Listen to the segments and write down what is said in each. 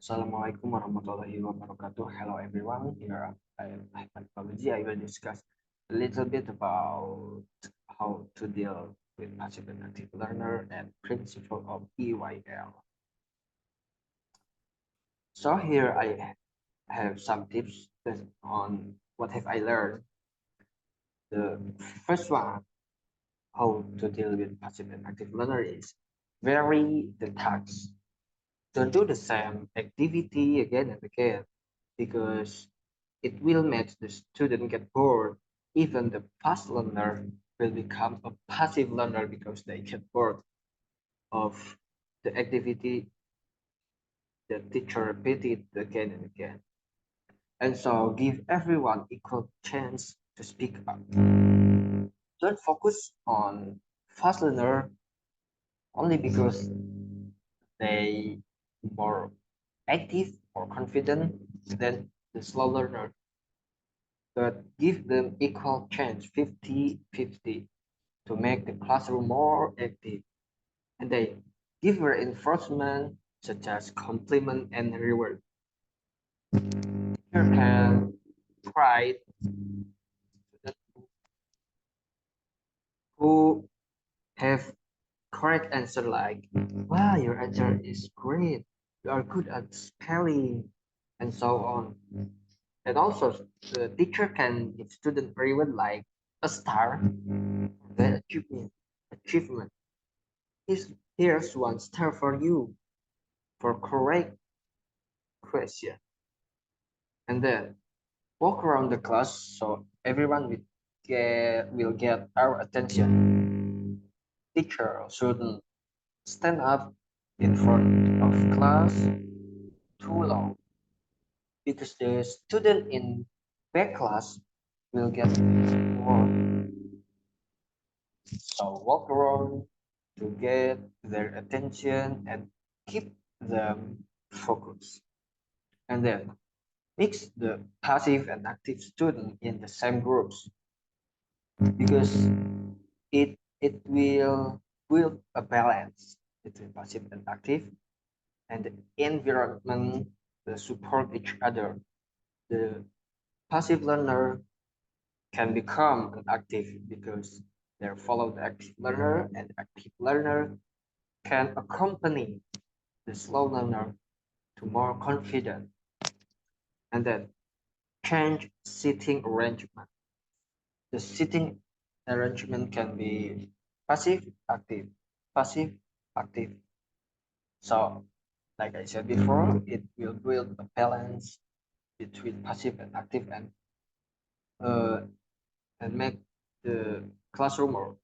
Assalamualaikum warahmatullahi wabarakatuh. Hello everyone. Here I am Ahmad Fauzi. I will discuss a little bit about how to deal with passive and active learner and principle of EYL. So here I have some tips on what have I learned. The first one, how to deal with passive and active learner is vary the tasks. Don't do the same activity again and again because it will make the student get bored. Even the fast learner will become a passive learner because they get bored of the activity the teacher repeated again and again. And so give everyone equal chance to speak up. Don't focus on fast learner only because they more active or confident than the slow learner, but give them equal chance 50-50 to make the classroom more active. And they give reinforcement such as compliment and reward. Teacher can pride students who have correct answer like, wow, your answer is great, you are good at spelling, and so on. And also, the teacher can give student reward like a star for their achievement. Here's one star for you for correct question. And then walk around the class so everyone will get our attention. Teacher shouldn't stand up in front of class too long because the student in back class will get bored. So walk around to get their attention and keep them focused. And then mix the passive and active student in the same groups because it will build a balance between passive and active and the environment support each other. The passive learner can become an active because they follow the active learner, and the active learner can accompany the slow learner to more confident. And then change seating arrangement. The seating arrangement can be passive, active, passive, active. So, like I said before, it will build a balance between passive and active uh, and make the classroom more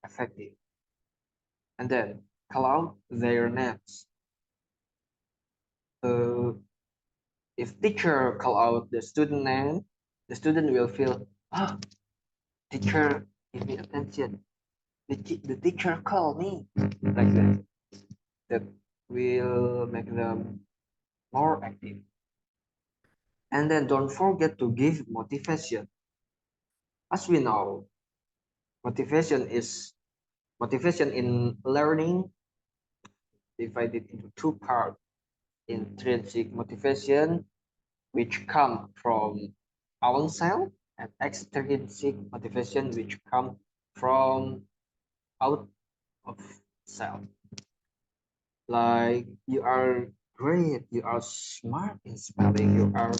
effective. And then call out their names. Uh, if teacher call out the student name, the student will feel, ah, teacher give me attention. The teacher call me like that. That will make them more active. And then don't forget to give motivation. As we know, motivation is motivation in learning divided into two parts: intrinsic motivation, which come from ourselves, and extrinsic motivation, which come from out of self. Like you are great, you are smart in spelling, you are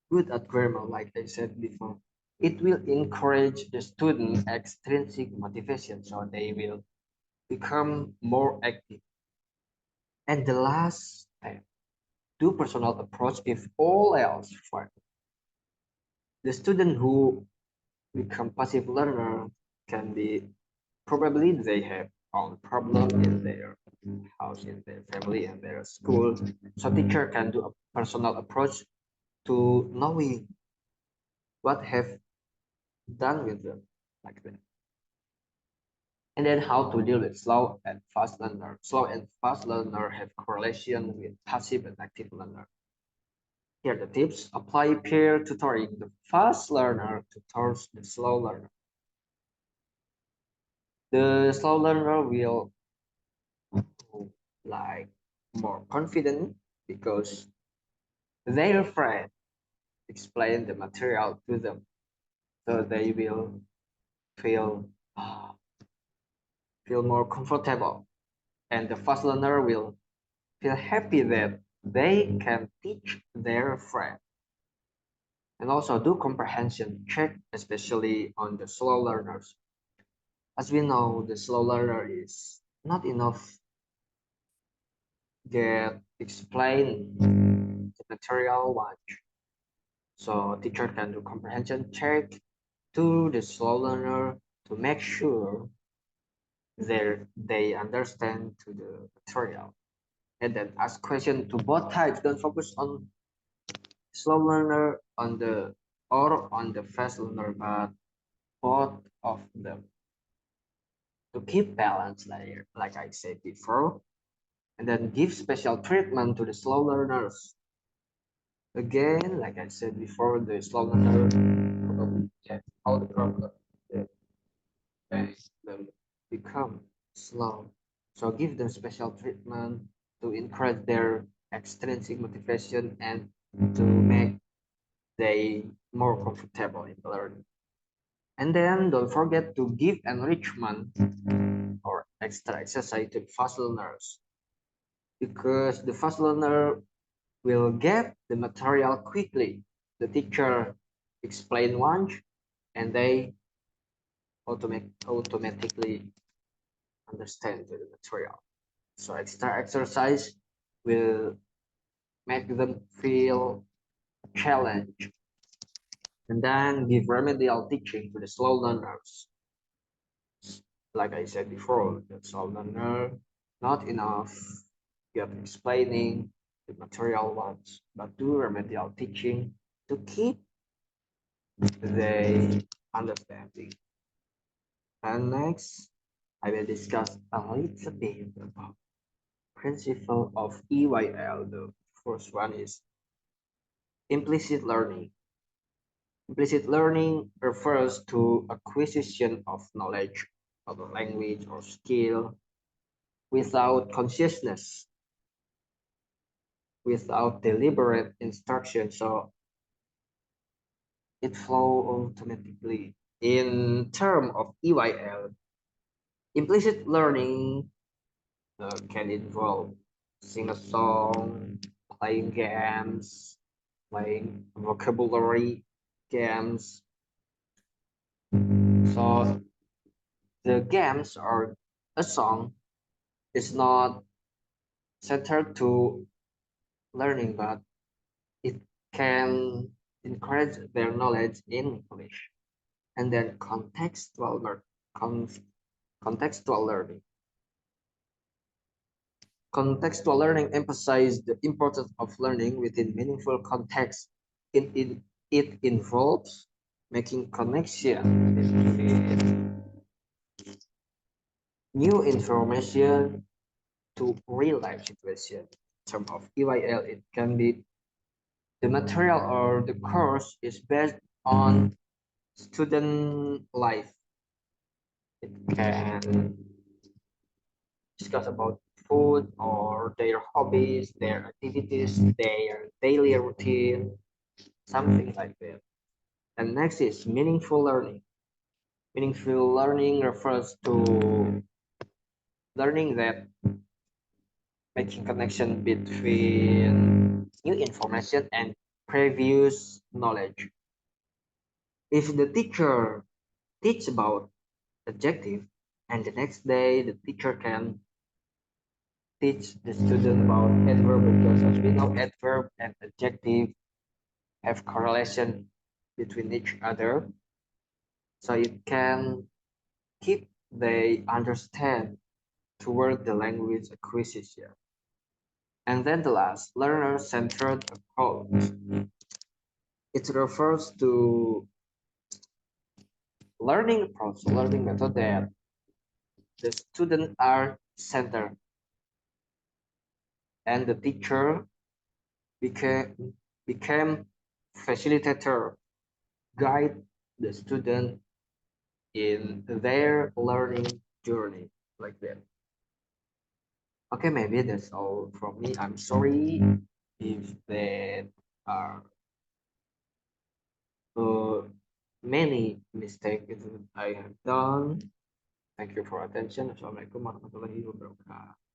good at grammar, like I said before. It will encourage the student extrinsic motivation, so they will become more active. And the last step, do personal approach if all else fails. The student who become passive learner can be probably they have own problem in their house, in their family, in their school. So teacher can do a personal approach to knowing what have done with them like that. And then how to deal with slow and fast learner. Slow and fast learner have correlation with passive and active learner. Here are the tips. Apply peer tutoring. The fast learner tutors the slow learner. The slow learner will like more confident because their friend explain the material to them, so they will feel feel more comfortable, and the fast learner will feel happy that they can teach their friend. And also do comprehension check, especially on the slow learners. As we know, the slow learner is not enough get explain the material much. So teacher can do comprehension check to the slow learner to make sure they understand to the material. And then ask question to both types. Don't focus on slow learner on the fast learner, but both of them to keep balance layer, like I said before. And then give special treatment to the slow learners. Again, like I said before, the slow learner probably get all the problem that make them become slow. So give them special treatment to encourage their extrinsic motivation and to make they more comfortable in learning. And then don't forget to give enrichment or extra exercise to fast learners, because the fast learner will get the material quickly. The teacher explain once and they automatically understand the material. So extra exercise will make them feel challenged. And then give remedial teaching to the slow learners. Like I said before, the slow learner not enough just explaining the material ones, but do remedial teaching to keep the understanding. And next, I will discuss a little bit about principle of EYL. The first one is implicit learning. Implicit learning refers to acquisition of knowledge of a language or skill without consciousness, without deliberate instruction. So it flows automatically. In terms of EYL, implicit learning can involve sing a song, playing games, playing vocabulary games. So the games or a song is not centered to learning, but it can encourage their knowledge in English. And then con- contextual learning. Contextual learning emphasizes the importance of learning within meaningful context. It involves making connection between new information to real life situation. In terms of EYL, it can be the material or the course is based on student life. It can discuss about food or their hobbies, their activities, their daily routine, something like that. And next is meaningful learning. Meaningful learning refers to learning that making connection between new information and previous knowledge. If the teacher teach about adjective and the next day the teacher can teach the student about adverb, because as we know adverb and adjective have correlation between each other, so it can keep they understand toward the language acquisition. And then the last, learner-centered approach. It refers to learning approach, learning method that the students are centered and the teacher became facilitator, guide the student in their learning journey, like that. Okay, maybe that's all from me. I'm sorry if that are uh, many mistakes that I have done. Thank you for attention. Assalamualaikum warahmatullahi wabarakatuh.